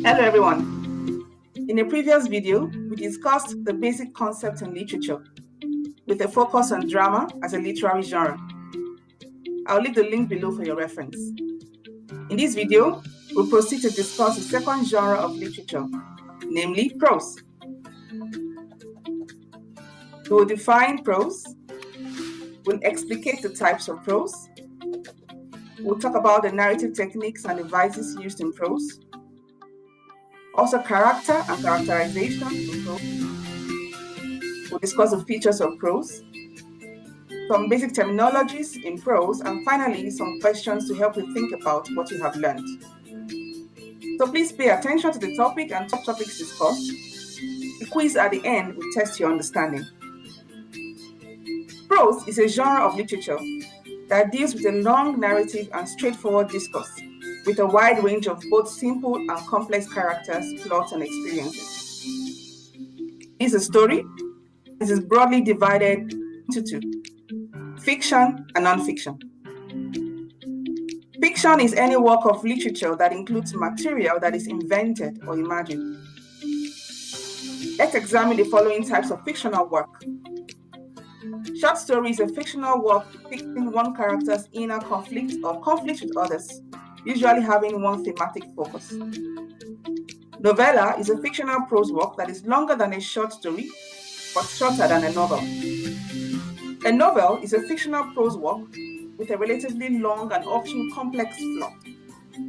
Hello everyone. In a previous video, we discussed the basic concepts in literature with a focus on drama as a literary genre. I'll leave the link below for your reference. In this video, we'll proceed to discuss the second genre of literature, namely prose. We will define prose, we'll explicate the types of prose, we'll talk about the narrative techniques and devices used in prose, also character and characterization in prose. We'll discuss the features of prose, some basic terminologies in prose, and finally some questions to help you think about what you have learned. So please pay attention to the topic and top topics discussed. The quiz at the end will test your understanding. Prose is a genre of literature that deals with a long narrative and straightforward discourse, with a wide range of both simple and complex characters, plots, and experiences. It's a story. It is broadly divided into two: fiction and non-fiction. Fiction is any work of literature that includes material that is invented or imagined. Let's examine the following types of fictional work. Short story is a fictional work depicting one character's inner conflict or conflict with others, usually having one thematic focus. Novella is a fictional prose work that is longer than a short story, but shorter than a novel. A novel is a fictional prose work with a relatively long and often complex plot,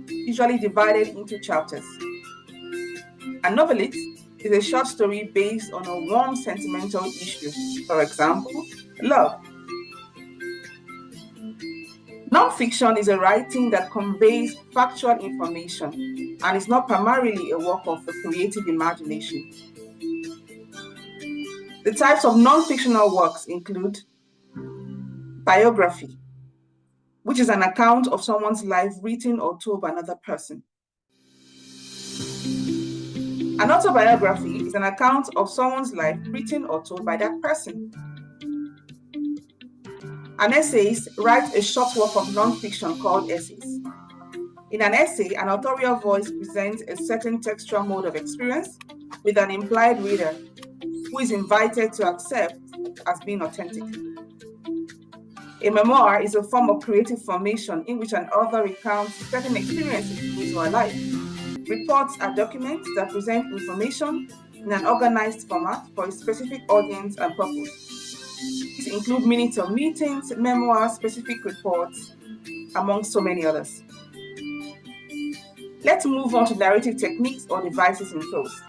usually divided into chapters. A novelette is a short story based on a warm sentimental issue, for example, love. Non-fiction is a writing that conveys factual information and is not primarily a work of the creative imagination. The types of non-fictional works include biography, which is an account of someone's life written or told by another person. An autobiography is an account of someone's life written or told by that person. An essayist writes a short work of non-fiction called essays. In an essay, an authorial voice presents a certain textual mode of experience with an implied reader who is invited to accept as being authentic. A memoir is a form of creative formation in which an author recounts certain experiences in his or her life. Reports are documents that present information in an organized format for a specific audience and purpose. These include minutes of meetings, memoirs, specific reports, among so many others. Let's move on to narrative techniques or devices in prose.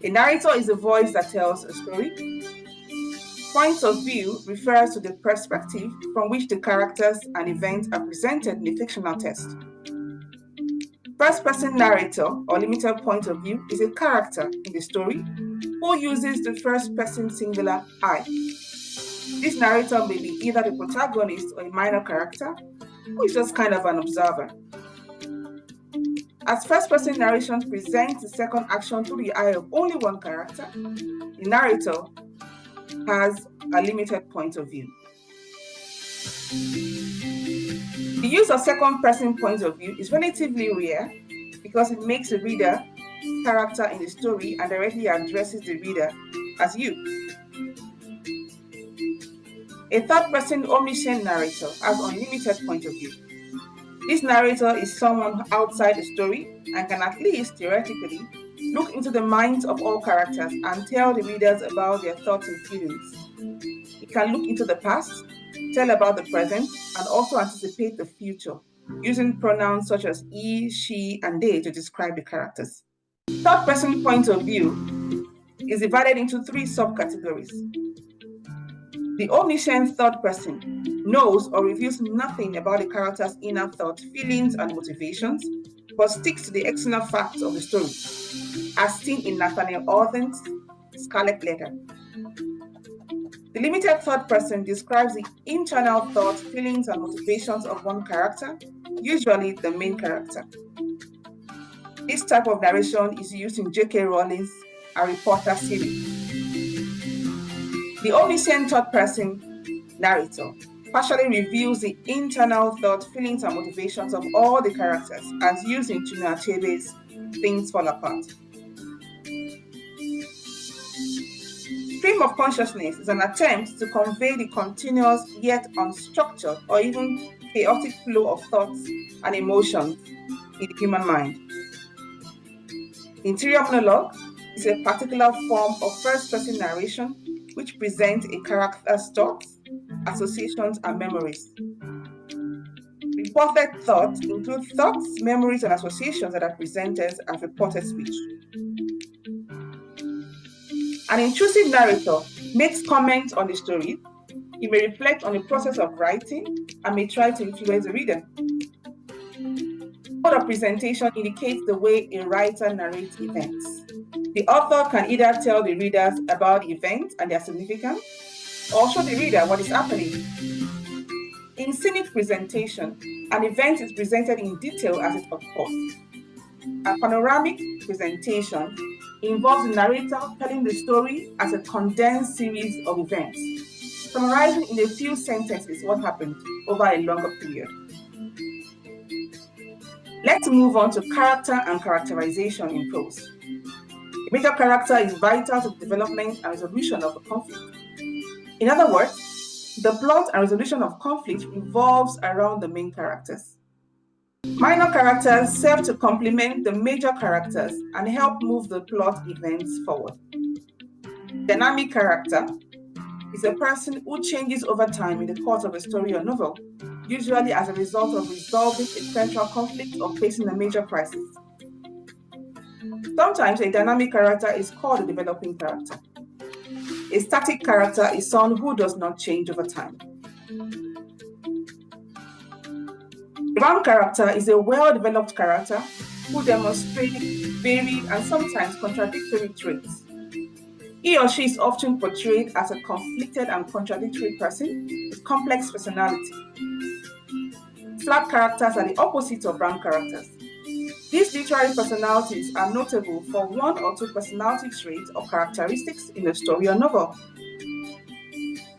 A narrator is a voice that tells a story. Point of view refers to the perspective from which the characters and events are presented in the fictional text. First-person narrator or limited point of view is a character in the story who uses the first-person singular I. This narrator may be either the protagonist or a minor character who is just kind of an observer. As first-person narration presents the second action through the eye of only one character, the narrator has a limited point of view. The use of second-person point of view is relatively rare because it makes the reader character in the story and directly addresses the reader as you. A third-person omniscient narrator has unlimited point of view. This narrator is someone outside the story and can at least theoretically look into the minds of all characters and tell the readers about their thoughts and feelings. He can look into the past, tell about the present, and also anticipate the future, using pronouns such as he, she, and they to describe the characters. Third-person point of view is divided into three subcategories. The omniscient third person knows or reveals nothing about the character's inner thoughts, feelings, and motivations, but sticks to the external facts of the story, as seen in Nathaniel Hawthorne's Scarlet Letter. The limited third person describes the internal thoughts, feelings, and motivations of one character, usually the main character. This type of narration is used in J.K. Rowling's Harry Potter series. The omniscient third person narrator partially reveals the internal thought, feelings, and motivations of all the characters, as used in Chinua Achebe's Things Fall Apart. Stream of consciousness is an attempt to convey the continuous yet unstructured or even chaotic flow of thoughts and emotions in the human mind. Interior monologue is a particular form of first-person narration which presents a character's thoughts, associations, and memories. Reported thoughts include thoughts, memories, and associations that are presented as reported speech. An intrusive narrator makes comments on the story. He may reflect on the process of writing and may try to influence the reader. Mode of presentation indicates the way a writer narrates events. The author can either tell the readers about the event and their significance, or show the reader what is happening. In scenic presentation, an event is presented in detail as it occurs. A panoramic presentation involves the narrator telling the story as a condensed series of events, summarizing in a few sentences what happened over a longer period. Let's move on to character and characterization in prose. A major character is vital to the development and resolution of a conflict. In other words, the plot and resolution of conflict revolves around the main characters. Minor characters serve to complement the major characters and help move the plot events forward. Dynamic character is a person who changes over time in the course of a story or novel, usually as a result of resolving a central conflict or facing a major crisis. Sometimes a dynamic character is called a developing character. A static character is someone who does not change over time. A round character is a well-developed character who demonstrates varied and sometimes contradictory traits. He or she is often portrayed as a conflicted and contradictory person with complex personality. Flat characters are the opposite of round characters. These literary personalities are notable for one or two personality traits or characteristics in a story or novel.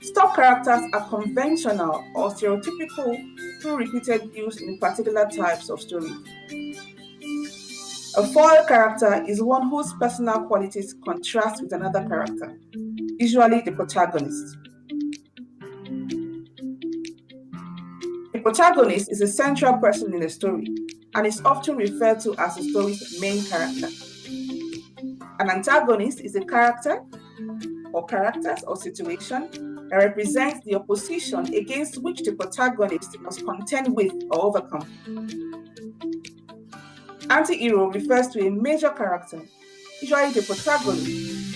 Stop characters are conventional or stereotypical through repeated use in particular types of stories. A foil character is one whose personal qualities contrast with another character, usually the protagonist. The protagonist is a central person in the story and is often referred to as the story's main character. An antagonist is a character or characters or situation that represents the opposition against which the protagonist must contend with or overcome. Anti-hero refers to a major character, usually the protagonist,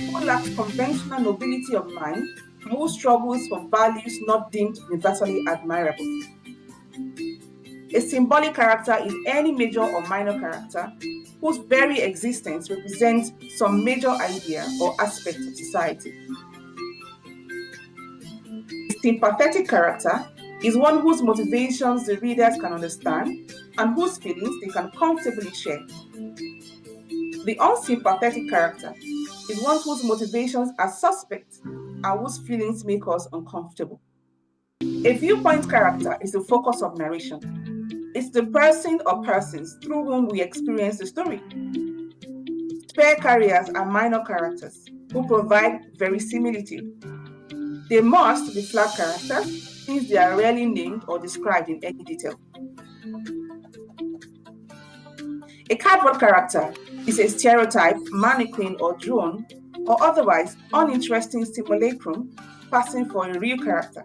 who lacks conventional nobility of mind and who struggles for values not deemed universally admirable. A symbolic character is any major or minor character whose very existence represents some major idea or aspect of society. A sympathetic character is one whose motivations the readers can understand and whose feelings they can comfortably share. The unsympathetic character is one whose motivations are suspect and whose feelings make us uncomfortable. A viewpoint character is the focus of narration. It's the person or persons through whom we experience the story. Spare carriers are minor characters who provide verisimilitude. They must be flat characters since they are rarely named or described in any detail. A cardboard character is a stereotype, mannequin, or drone, or otherwise uninteresting simulacrum passing for a real character.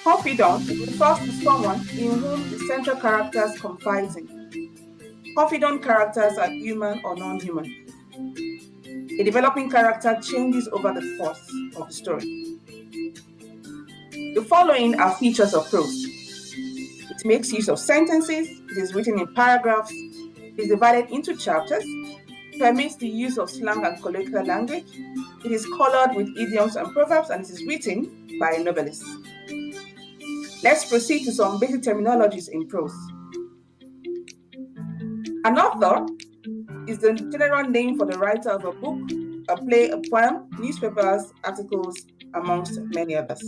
Confidant refers to someone in whom the central characters confide in. Confidant characters are human or non-human. A developing character changes over the course of the story. The following are features of prose. It makes use of sentences, it is written in paragraphs, it is divided into chapters, permits the use of slang and colloquial language, it is colored with idioms and proverbs, and it is written by a novelist. Let's proceed to some basic terminologies in prose. An author is the general name for the writer of a book, a play, a poem, newspapers, articles, amongst many others.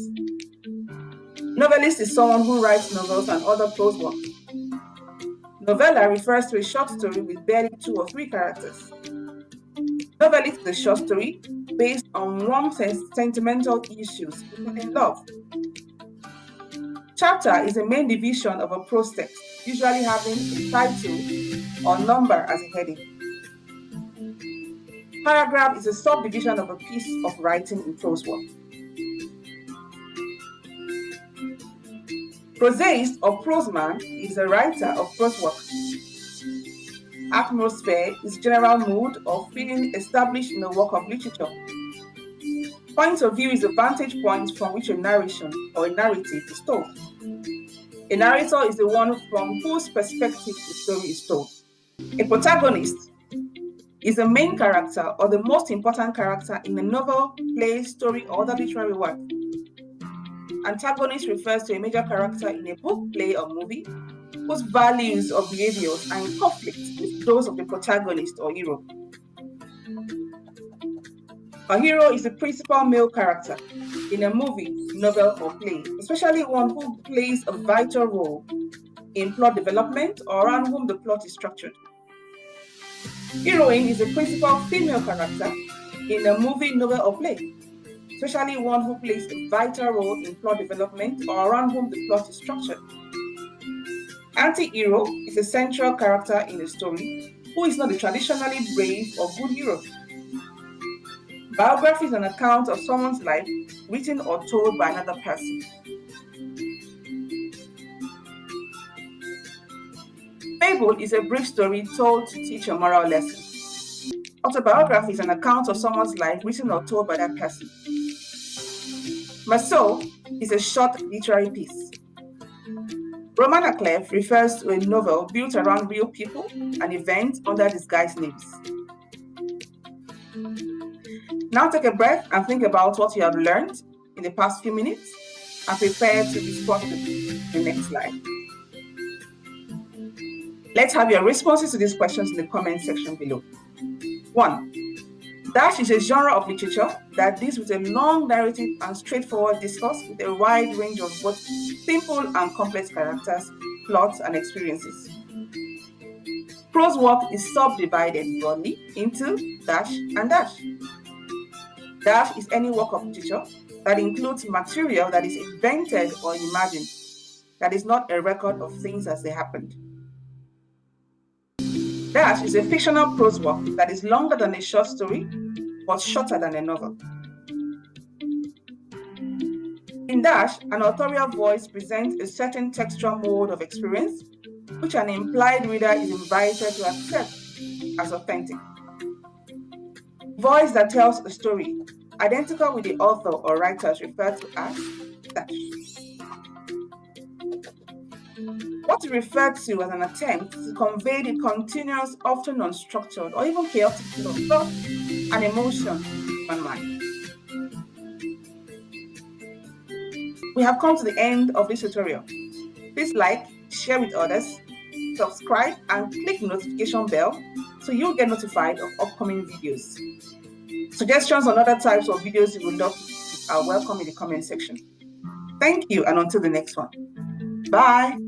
Novelist is someone who writes novels and other prose work. Novella refers to a short story with barely 2 or 3 characters. Novelist is a short story based on warm sentimental issues, including love. Chapter is the main division of a prose text, usually having a title or number as a heading. Paragraph is a subdivision of a piece of writing in prose work. Prosaist or proseman is a writer of prose work. Atmosphere is general mood or feeling established in a work of literature. Point of view is the vantage point from which a narration or a narrative is told. A narrator is the one from whose perspective the story is told. A protagonist is the main character or the most important character in a novel, play, story, or other literary work. Antagonist refers to a major character in a book, play, or movie whose values or behaviors are in conflict with those of the protagonist or hero. A hero is the principal male character in a movie, novel, or play, especially one who plays a vital role in plot development or around whom the plot is structured. Heroine is the principal female character in a movie, novel, or play, especially one who plays a vital role in plot development or around whom the plot is structured. Anti-hero is a central character in a story who is not the traditionally brave or good hero. Biography is an account of someone's life written or told by another person. Fable is a brief story told to teach a moral lesson. Autobiography is an account of someone's life written or told by that person. Marceau is a short literary piece. Roman à clef refers to a novel built around real people and events under disguised names. Now take a breath and think about what you have learned in the past few minutes and prepare to respond to the next slide. Let's have your responses to these questions in the comment section below. 1. Dash is a genre of literature that deals with a long narrative and straightforward discourse with a wide range of both simple and complex characters, plots, and experiences. Prose work is subdivided broadly into dash and dash. Dash is any work of literature that includes material that is invented or imagined, that is not a record of things as they happened. Dash is a fictional prose work that is longer than a short story, but shorter than a novel. In Dash, an authorial voice presents a certain textual mode of experience, which an implied reader is invited to accept as authentic. Voice that tells a story, identical with the author or writer, is referred to as Dash. What is referred to as an attempt to convey the continuous, often unstructured, or even chaotic flow of thought and emotion in human mind. We have come to the end of this tutorial. Please like, share with others, subscribe, and click the notification bell so you'll get notified of upcoming videos. Suggestions on other types of videos you would love are welcome in the comment section. Thank you, and until the next one. Bye.